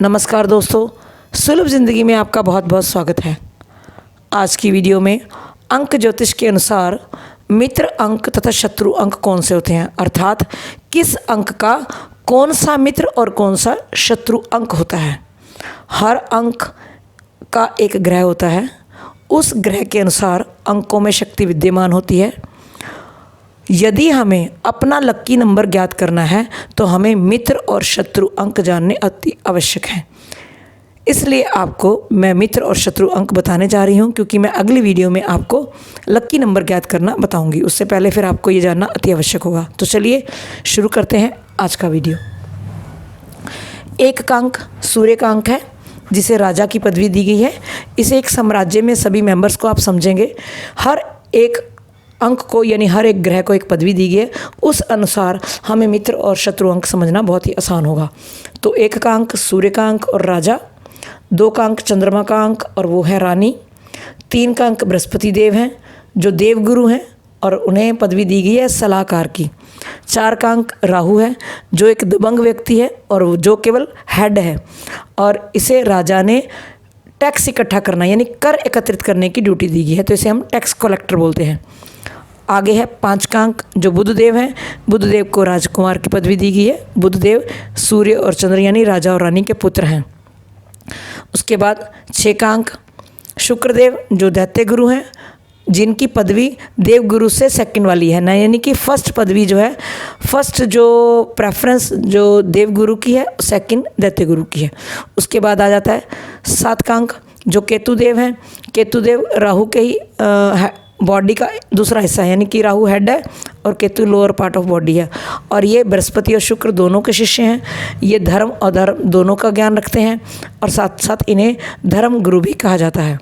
नमस्कार दोस्तों, सुलभ ज़िंदगी में आपका बहुत बहुत स्वागत है। आज की वीडियो में अंक ज्योतिष के अनुसार मित्र अंक तथा शत्रु अंक कौन से होते हैं, अर्थात किस अंक का कौन सा मित्र और कौन सा शत्रु अंक होता है। हर अंक का एक ग्रह होता है, उस ग्रह के अनुसार अंकों में शक्ति विद्यमान होती है। यदि हमें अपना लक्की नंबर ज्ञात करना है तो हमें मित्र और शत्रु अंक जानने अति आवश्यक हैं। इसलिए आपको मैं मित्र और शत्रु अंक बताने जा रही हूं, क्योंकि मैं अगली वीडियो में आपको लक्की नंबर ज्ञात करना बताऊंगी। उससे पहले फिर आपको ये जानना अति आवश्यक होगा। तो चलिए शुरू करते हैं आज का वीडियो। एक का अंक सूर्य का अंक है, जिसे राजा की पदवी दी गई है। इसे एक साम्राज्य में सभी मेंबर्स को आप समझेंगे, हर एक अंक को यानी हर एक ग्रह को एक पदवी दी गई है। उस अनुसार हमें मित्र और शत्रु अंक समझना बहुत ही आसान होगा। तो एक का अंक सूर्य का अंक और राजा, दो का अंक चंद्रमा का अंक और वो है रानी, तीन का अंक बृहस्पति देव हैं जो देवगुरु हैं और उन्हें पदवी दी गई है सलाहकार की, चार का अंक राहु है जो एक दबंग व्यक्ति है और जो केवल हेड है और इसे राजा ने टैक्स इकट्ठा करना यानी कर एकत्रित करने की ड्यूटी दी गई है, तो इसे हम टैक्स कलेक्टर बोलते हैं। आगे है पाँच का अंक जो बुधदेव हैं, बुधदेव को राजकुमार की पदवी दी गई है। बुधदेव सूर्य और चंद्र यानी राजा और रानी के पुत्र हैं। उसके बाद छः का अंक शुक्रदेव जो दैत्य गुरु हैं, जिनकी पदवी देवगुरु से सेकंड वाली है ना, यानी कि फर्स्ट पदवी जो है, फर्स्ट जो प्रेफरेंस जो देवगुरु की है, सेकंड दैत्य गुरु की है। उसके बाद आ जाता है सात का अंक जो केतुदेव हैं। केतुदेव राहु के ही बॉडी का दूसरा हिस्सा है, यानी कि राहु हेड है और Ketu lower part of body है। और ये बृहस्पति और शुक्र दोनों के शिष्य हैं। ये धर्म और धर्म दोनों का ज्ञान रखते हैं और साथ साथ इन्हें धर्म गुरु भी कहा जाता है।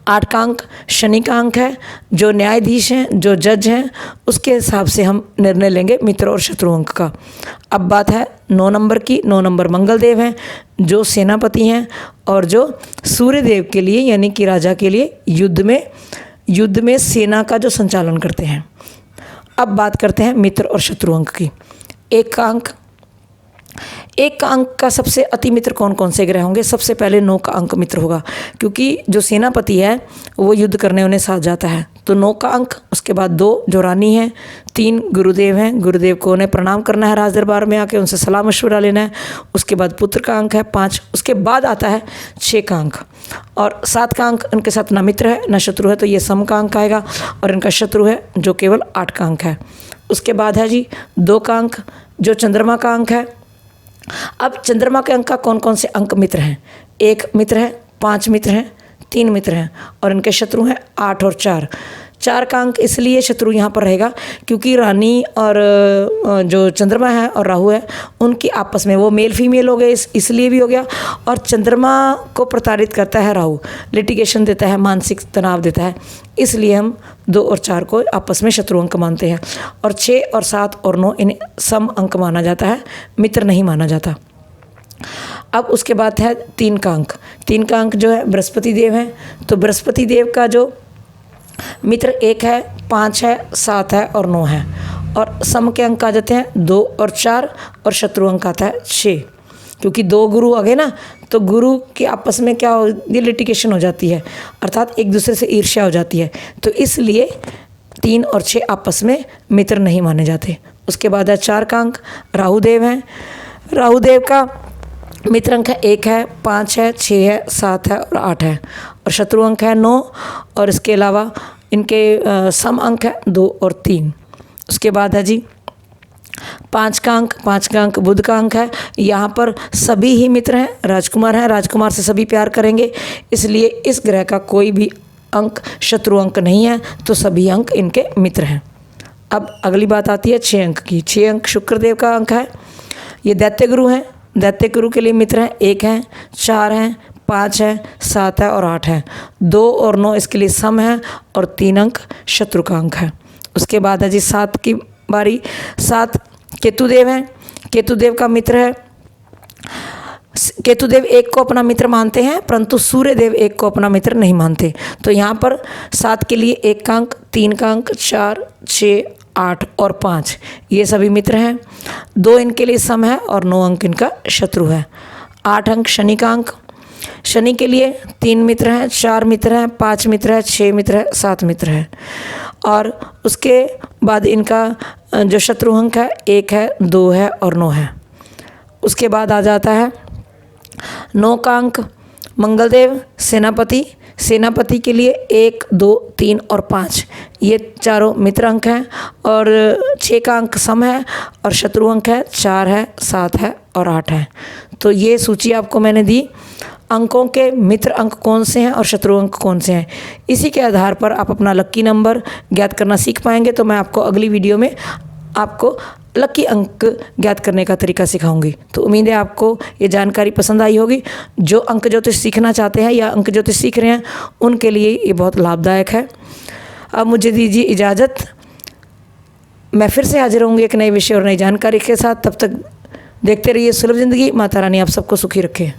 आठ का अंक शनि का अंक है जो न्यायाधीश हैं, जो जज हैं, उसके हिसाब से हम निर्णय लेंगे मित्र और शत्रु अंक का। अब बात है 9 नंबर की। 9 नंबर मंगल देव हैं जो सेनापति हैं और जो सूर्य देव के लिए यानी कि राजा के लिए युद्ध में सेना का जो संचालन करते हैं। अब बात करते हैं मित्र और शत्रु अंक की। एक का अंक का सबसे अति मित्र कौन कौन से ग्रह होंगे? सबसे पहले 9 का अंक मित्र होगा, क्योंकि जो सेनापति है वो युद्ध करने उन्हें साथ जाता है। तो 9 का अंक, उसके बाद 2 जो रानी है, 3 गुरुदेव हैं, गुरुदेव को उन्हें प्रणाम करना है, राज दरबार में आके उनसे सलाह मशवरा लेना है। उसके बाद पुत्र का अंक है 5, उसके बाद आता है 6 का अंक और 7 का अंक उनके साथ ना मित्र है ना शत्रु है, तो ये सम का अंक आएगा और इनका शत्रु है जो केवल 8 का अंक है। उसके बाद है जी 2 का अंक जो चंद्रमा का अंक है। अब चंद्रमा के अंक का कौन कौन से अंक मित्र हैं? 1 मित्र है, 5 मित्र हैं, 3 मित्र हैं और इनके शत्रु हैं 8 और 4। 4 का अंक इसलिए शत्रु यहाँ पर रहेगा क्योंकि रानी और जो चंद्रमा है और राहु है उनकी आपस में वो मेल फीमेल हो गए, इसलिए भी हो गया। और चंद्रमा को प्रताड़ित करता है राहु, लिटिगेशन देता है, मानसिक तनाव देता है, इसलिए हम 2 और 4 को आपस में शत्रु अंक मानते हैं। और 6 और 7 और 9 इन्हें सम अंक माना जाता है, मित्र नहीं माना जाता। अब उसके बाद है 3 का अंक। 3 का अंक जो है बृहस्पति देव हैं, तो बृहस्पति देव का जो मित्र 1 है, 5 है, 7 है और 9 है। और सम के अंक आ जाते हैं 2 और 4 और शत्रु अंक आता है 6, क्योंकि 2 गुरु आ गए ना, तो गुरु के आपस में क्या हो, लिटिगेशन हो जाती है, अर्थात एक दूसरे से ईर्ष्या हो जाती है, तो इसलिए 3 और 6 आपस में मित्र नहीं माने जाते। उसके बाद है 4 का अंक राहुदेव हैं। राहुदेव का मित्र अंक है 1 है, 5 है, 6 है, 7 है और 8 है और शत्रु अंक है 9 और इसके अलावा इनके सम अंक है 2 और 3। उसके बाद है जी 5 का अंक। 5 का अंक बुध का अंक है। यहाँ पर सभी ही मित्र हैं, राजकुमार हैं, राजकुमार से सभी प्यार करेंगे, इसलिए इस ग्रह का कोई भी अंक शत्रु अंक नहीं है, तो सभी अंक इनके मित्र हैं। अब अगली बात आती है 6 अंक की। 6 अंक शुक्रदेव का अंक है, ये दैत्य गुरु हैं, दैत्य गुरु के लिए मित्र हैं 1 हैं, 4 हैं, 5 है, 7 है और 8 है। 2 और 9 इसके लिए सम है और 3 अंक शत्रु का अंक है। उसके बाद है जी 7 की बारी। 7 केतुदेव हैं, केतुदेव का मित्र है। केतुदेव 1 को अपना मित्र मानते हैं, परंतु सूर्यदेव 1 को अपना मित्र नहीं मानते। तो यहाँ पर 7 के लिए 1 का अंक, 3 का अंक, 4, 6, 8 और 5 ये सभी मित्र हैं। 2 इनके लिए सम है और 9 अंक इनका शत्रु है। 8 अंक शनि का अंक। शनि के लिए 3 मित्र हैं, 4 मित्र हैं, 5 मित्र हैं, 6 मित्र हैं, 7 मित्र हैं। और उसके बाद इनका जो शत्रु अंक है 1 है, 2 है और 9 है। उसके बाद आ जाता है 9 का अंक मंगलदेव सेनापति। सेनापति के लिए 1, 2, 3 और 5 ये चारों मित्र अंक हैं। और 6 का अंक सम है और शत्रु अंक है 4 है, 7 है और 8 है। तो ये सूची आपको मैंने दी, अंकों के मित्र अंक कौन से हैं और शत्रु अंक कौन से हैं। इसी के आधार पर आप अपना लक्की नंबर ज्ञात करना सीख पाएंगे। तो मैं आपको अगली वीडियो में आपको लकी अंक ज्ञात करने का तरीका सिखाऊंगी। तो उम्मीद है आपको ये जानकारी पसंद आई होगी। जो अंक ज्योतिष सीखना चाहते हैं या अंक ज्योतिष सीख रहे हैं उनके लिए ये बहुत लाभदायक है। अब मुझे दीजिए इजाज़त, मैं फिर से हाजिर होंगी एक नए विषय और नई जानकारी के साथ। तब तक देखते रहिए सुलभ ज़िंदगी। माता रानी आप सबको सुखी रखे।